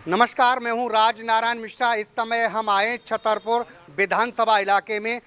नमस्कार, मैं हूं राज नारायण मिश्रा। इस समय हम आए छतरपुर विधानसभा इलाके में।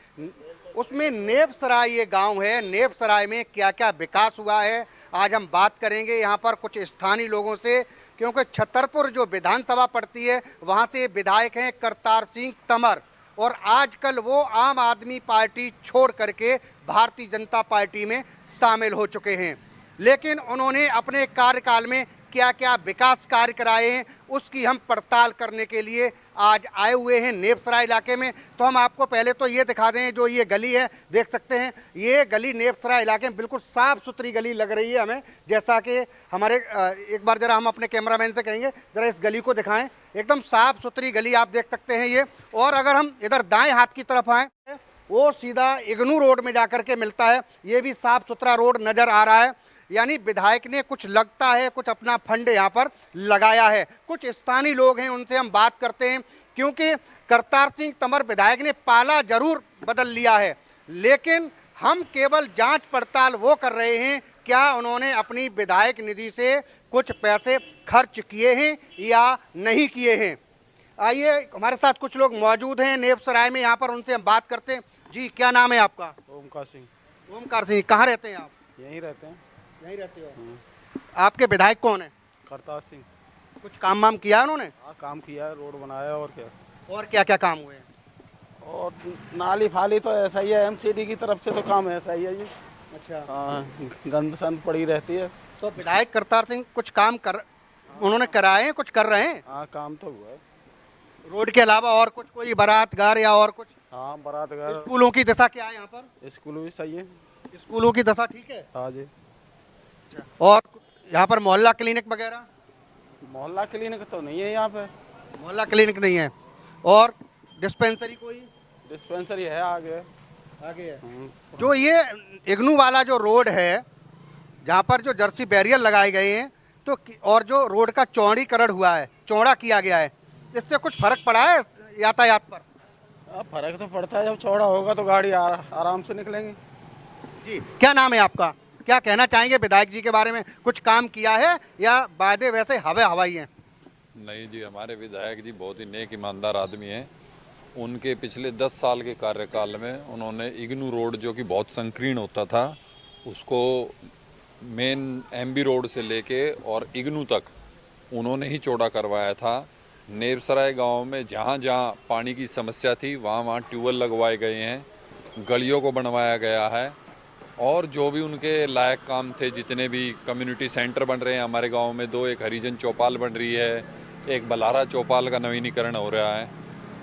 उसमें नेपसराय ये गांव है। नेपसराय में क्या क्या विकास हुआ है आज हम बात करेंगे यहां पर कुछ स्थानीय लोगों से, क्योंकि छतरपुर जो विधानसभा पड़ती है वहां से विधायक हैं करतार सिंह तंवर, और आजकल वो आम आदमी पार्टी छोड़ करके भारतीय जनता पार्टी में शामिल हो चुके हैं। लेकिन उन्होंने अपने कार्यकाल में क्या क्या विकास कार्य कराए हैं उसकी हम पड़ताल करने के लिए आज आए हुए हैं नेपसराय इलाके में। तो हम आपको पहले तो ये दिखा दें, जो ये गली है देख सकते हैं, ये गली नेपसराय इलाके में बिल्कुल साफ़ सुथरी गली लग रही है हमें। जैसा कि हमारे एक बार ज़रा हम अपने कैमरामैन से कहेंगे ज़रा इस गली को दिखाएं, एकदम साफ़ सुथरी गली आप देख सकते हैं ये। और अगर हम इधर दाएँ हाथ की तरफ आएँ, वो सीधा इग्नू रोड में जाकर के मिलता है। ये भी साफ़ सुथरा रोड नज़र आ रहा है। यानी विधायक ने कुछ लगता है कुछ अपना फंड यहाँ पर लगाया है। कुछ स्थानीय लोग हैं उनसे हम बात करते हैं, क्योंकि करतार सिंह तंवर विधायक ने पाला जरूर बदल लिया है, लेकिन हम केवल जांच पड़ताल वो कर रहे हैं क्या उन्होंने अपनी विधायक निधि से कुछ पैसे खर्च किए हैं या नहीं किए हैं। आइए, हमारे साथ कुछ लोग मौजूद हैं नेपसराय में, यहाँ पर उनसे हम बात करते हैं। जी, क्या नाम है आपका? ओमकार सिंह। ओमकार सिंह, कहाँ रहते हैं आप? यहीं रहते हैं। यहीं रहते हो? आपके विधायक कौन है? करतार सिंह। कुछ काम वाम किया उन्होंने? हाँ, काम किया है, रोड बनाया और क्या। और क्या क्या काम हुए हैं? और नाली फाली तो ऐसा ही है, एमसीडी की तरफ से तो काम ऐसा ही है जी। अच्छा। हाँ, गंद संद पड़ी रहती है। तो विधायक करतार सिंह कुछ काम कर उन्होंने कराए हैं, कुछ कर रहे हैं? हाँ, काम तो हुआ है। रोड के अलावा और कुछ, कोई बारात घर या और कुछ? हाँ, बारात घर। स्कूलों की दशा क्या है यहाँ पर? स्कूल भी सही है। स्कूलों की दशा ठीक है? हाँ जी। और यहाँ पर मोहल्ला क्लिनिक वगैरह? मोहल्ला क्लिनिक तो नहीं है यहाँ पे। मोहल्ला क्लिनिक नहीं है। और डिस्पेंसरी कोई? डिस्पेंसरी है आगे। आगे है। जो ये इग्नू वाला जो रोड है जहाँ पर जो जर्सी बैरियर लगाए गए हैं, तो और जो रोड का चौड़ीकरण हुआ है, चौड़ा किया गया है, इससे कुछ फर्क पड़ा है यातायात पर? फर्क तो पड़ता है, जब चौड़ा होगा तो गाड़ी आराम से निकलेंगी। जी, क्या नाम है आपका? क्या कहना चाहेंगे विधायक जी के बारे में? कुछ काम किया है या वादे वैसे हवाई हैं? नहीं जी, हमारे विधायक जी बहुत ही नेक ईमानदार आदमी हैं। उनके पिछले 10 साल के कार्यकाल में उन्होंने इग्नू रोड, जो कि बहुत संकीर्ण होता था, उसको मेन एमबी रोड से लेके और इग्नू तक उन्होंने ही चौड़ा करवाया था। नेपसराय गांव में जहां जहां पानी की समस्या थी वहां वहां ट्यूबवेल लगवाए गए हैं, गलियों को बनवाया गया है, और जो भी उनके लायक काम थे, जितने भी कम्युनिटी सेंटर बन रहे हैं हमारे गांव में, 2 एक हरिजन चौपाल बन रही है, एक बलारा चौपाल का नवीनीकरण हो रहा है।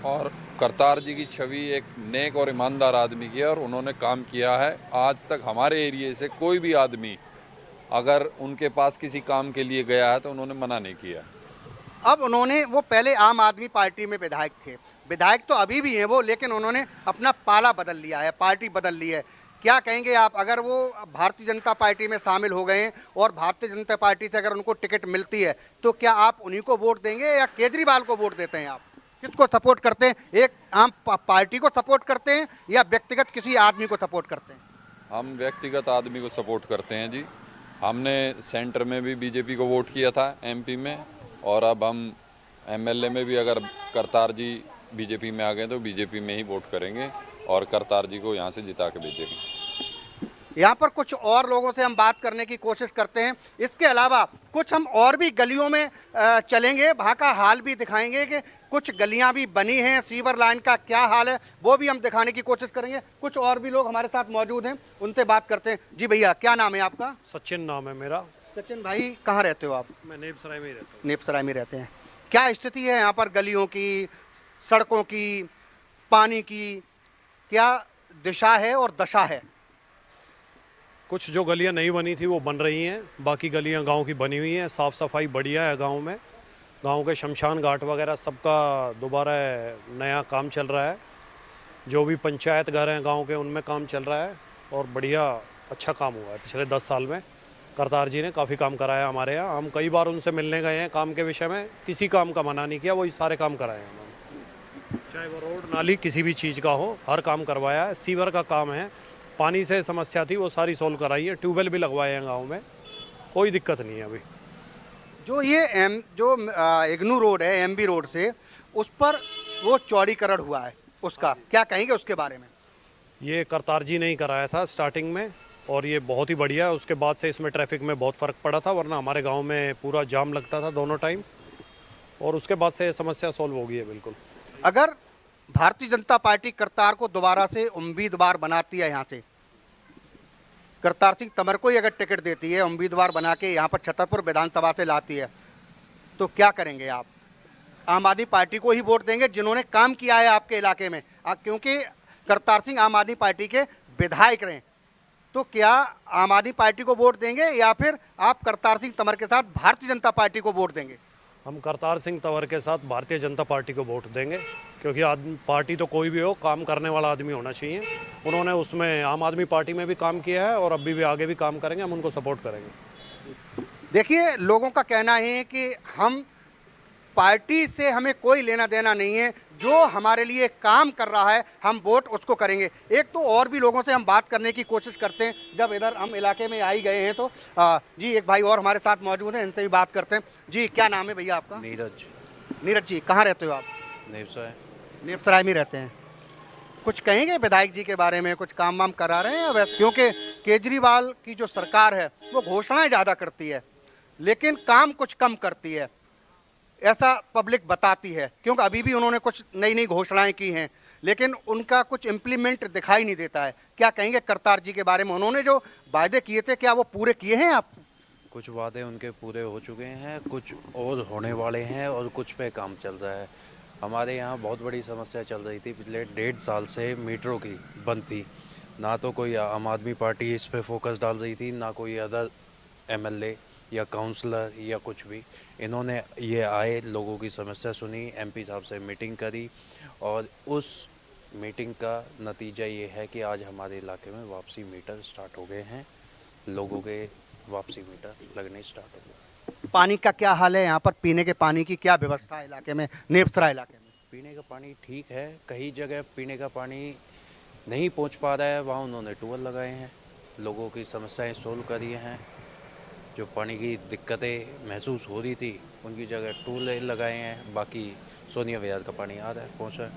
और करतार जी की छवि एक नेक और ईमानदार आदमी की है और उन्होंने काम किया है। आज तक हमारे एरिए से कोई भी आदमी अगर उनके पास किसी काम के लिए गया है तो उन्होंने मना नहीं किया। अब उन्होंने, वो पहले आम आदमी पार्टी में विधायक थे, विधायक तो अभी भी हैं वो, लेकिन उन्होंने अपना पाला बदल लिया है, पार्टी बदल ली है। क्या कहेंगे आप, अगर वो भारतीय जनता पार्टी में शामिल हो गए हैं और भारतीय जनता पार्टी से अगर उनको टिकट मिलती है तो क्या आप उन्हीं को वोट देंगे या केजरीवाल को वोट देते हैं? आप किसको सपोर्ट करते हैं? एक आम पार्टी को सपोर्ट करते हैं या व्यक्तिगत किसी आदमी को सपोर्ट करते हैं? हम व्यक्तिगत आदमी को सपोर्ट करते हैं जी। हमने सेंटर में भी बीजेपी को वोट किया था, एमपी में, और अब हम एमएलए में भी अगर करतार जी बीजेपी में आ गए तो बीजेपी में ही वोट करेंगे और करतार जी को यहाँ से जिता के भेजेंगे। यहाँ पर कुछ और लोगों से हम बात करने की कोशिश करते हैं। इसके अलावा कुछ हम और भी गलियों में चलेंगे, वहाँ का हाल भी दिखाएंगे कि कुछ गलियाँ भी बनी हैं, सीवर लाइन का क्या हाल है वो भी हम दिखाने की कोशिश करेंगे। कुछ और भी लोग हमारे साथ मौजूद हैं, उनसे बात करते हैं। जी भैया, क्या नाम है आपका? सचिन नाम है मेरा। सचिन भाई, कहाँ रहते हो आप? मैं नेपसराय में ही रहता हूँ। नेपसराय में रहते हैं। क्या स्थिति है यहाँ पर गलियों की, सड़कों की, पानी की, क्या दिशा है और दशा है? कुछ जो गलियाँ नहीं बनी थी वो बन रही हैं, बाकी गलियाँ गांव की बनी हुई हैं, साफ़ सफाई बढ़िया है गांव में। गांव के शमशान घाट वगैरह सबका दोबारा नया काम चल रहा है। जो भी पंचायत घर हैं गांव के उनमें काम चल रहा है और बढ़िया अच्छा काम हुआ है पिछले 10 साल में। करतार जी ने काफ़ी काम कराया हमारे यहाँ। हम कई बार उनसे मिलने गए हैं काम के विषय में, किसी काम का मना नहीं किया, वही सारे काम कराए हैं उन्होंने। चाहे वो रोड नाली किसी भी चीज़ का हो, हर काम करवाया है। सीवर का काम है, पानी से समस्या थी वो सारी सोल्व कराई है। ट्यूबवेल भी लगवाए हैं गांव में, कोई दिक्कत नहीं है अभी। जो ये इग्नू रोड है, एमबी रोड से उस पर वो चौड़ीकरण हुआ है, उसका क्या कहेंगे उसके बारे में? ये करतार जी ने ही कराया था स्टार्टिंग में, और ये बहुत ही बढ़िया है। उसके बाद से इसमें ट्रैफिक में बहुत फ़र्क पड़ा था, वरना हमारे गांव में पूरा जाम लगता था दोनों टाइम, और उसके बाद से समस्या सॉल्व हो गई है बिल्कुल। अगर भारतीय जनता पार्टी करतार को दोबारा से उम्मीदवार बनाती है, यहाँ से करतार सिंह तंवर को ही अगर टिकट देती है, उम्मीदवार बना के यहाँ पर छतरपुर विधानसभा से लाती है, तो क्या करेंगे आप? आम आदमी पार्टी को ही वोट देंगे जिन्होंने काम किया है आपके इलाके में, क्योंकि करतार सिंह आम आदमी पार्टी के विधायक रहे। तो क्या आम आदमी पार्टी को वोट देंगे या फिर आप करतार सिंह तंवर के साथ भारतीय जनता पार्टी को वोट देंगे? हम करतार सिंह तंवर के साथ भारतीय जनता पार्टी को वोट देंगे, क्योंकि पार्टी तो कोई भी हो, काम करने वाला आदमी होना चाहिए। उन्होंने उसमें आम आदमी पार्टी में भी काम किया है और अभी भी आगे भी काम करेंगे, हम उनको सपोर्ट करेंगे। देखिए, लोगों का कहना है कि हम पार्टी से हमें कोई लेना देना नहीं है, जो हमारे लिए काम कर रहा है हम वोट उसको करेंगे। एक तो और भी लोगों से हम बात करने की कोशिश करते हैं, जब इधर हम इलाके में आ ही गए हैं तो जी एक भाई और हमारे साथ मौजूद हैं, इनसे भी बात करते हैं। जी क्या नाम है भैया आपका? नीरज। नीरज जी, कहाँ रहते हो आप? नेवसराय। नेवसराय में रहते हैं। कुछ कहेंगे विधायक जी के बारे में, कुछ काम वाम करा रहे हैं वैसे? क्योंकि केजरीवाल की जो सरकार है वो घोषणाएं ज़्यादा करती है लेकिन काम कुछ कम करती है, ऐसा पब्लिक बताती है। क्योंकि अभी भी उन्होंने कुछ नई नई घोषणाएं की हैं लेकिन उनका कुछ इम्प्लीमेंट दिखाई नहीं देता है। क्या कहेंगे करतार जी के बारे में? उन्होंने जो वायदे किए थे क्या वो पूरे किए हैं आप? कुछ वादे उनके पूरे हो चुके हैं, कुछ और होने वाले हैं और कुछ पे काम चल रहा है। हमारे यहाँ बहुत बड़ी समस्या चल रही थी पिछले 1.5 साल से, मेट्रो की बंद थी। ना तो कोई आम आदमी पार्टी इस पे फोकस डाल रही थी, ना कोई अदर एमएलए या काउंसलर या कुछ भी। इन्होंने ये आए, लोगों की समस्या सुनी, एमपी साहब से मीटिंग करी और उस मीटिंग का नतीजा ये है कि आज हमारे इलाके में वापसी मीटर स्टार्ट हो गए हैं, लोगों के वापसी मीटर लगने स्टार्ट हो गए। पानी का क्या हाल है यहाँ पर? पीने के पानी की क्या व्यवस्था है इलाके में, नेवसराय इलाके में? पीने का पानी ठीक है, कई जगह पीने का पानी नहीं पहुँच पा रहा है, वहाँ उन्होंने ट्यूबवेल लगाए हैं, लोगों की समस्याएँ सोल्व करी हैं। जो पानी की दिक्कतें महसूस हो रही थी उनकी जगह ट्यूबवेल लगाए हैं, बाकी सोनिया विहार का पानी आ रहा है, पहुँचा है।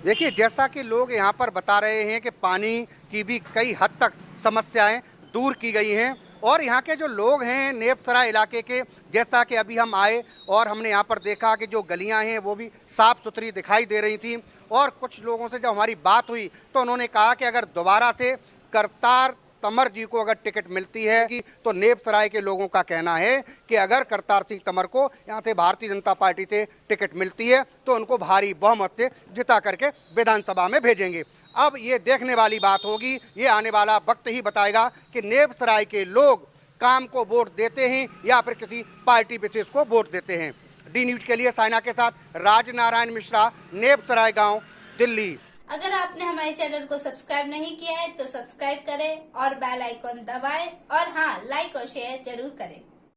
देखिए, जैसा कि लोग यहाँ पर बता रहे हैं कि पानी की भी कई हद तक समस्याएं दूर की गई हैं और यहाँ के जो लोग हैं नेवसराय इलाके के, जैसा कि अभी हम आए और हमने यहाँ पर देखा कि जो गलियाँ हैं वो भी साफ़ सुथरी दिखाई दे रही थी। और कुछ लोगों से जब हमारी बात हुई तो उन्होंने कहा कि अगर दोबारा से करतार तंवर जी को अगर टिकट मिलती है कि तो नेवसराय के लोगों का कहना है कि अगर करतार सिंह तंवर को यहाँ से भारतीय जनता पार्टी से टिकट मिलती है तो उनको भारी बहुमत से जिता करके विधानसभा में भेजेंगे। अब ये देखने वाली बात होगी, ये आने वाला वक्त ही बताएगा कि नेवसराय के लोग काम को वोट देते हैं या फिर किसी पार्टी विशेष को वोट देते हैं। डी न्यूज के लिए साइना के साथ राजनारायण मिश्रा, नेवसराय गाँव, दिल्ली। अगर आपने हमारे चैनल को सब्सक्राइब नहीं किया है तो सब्सक्राइब करें और बेल आइकॉन दबाएं और हाँ, लाइक और शेयर जरूर करें।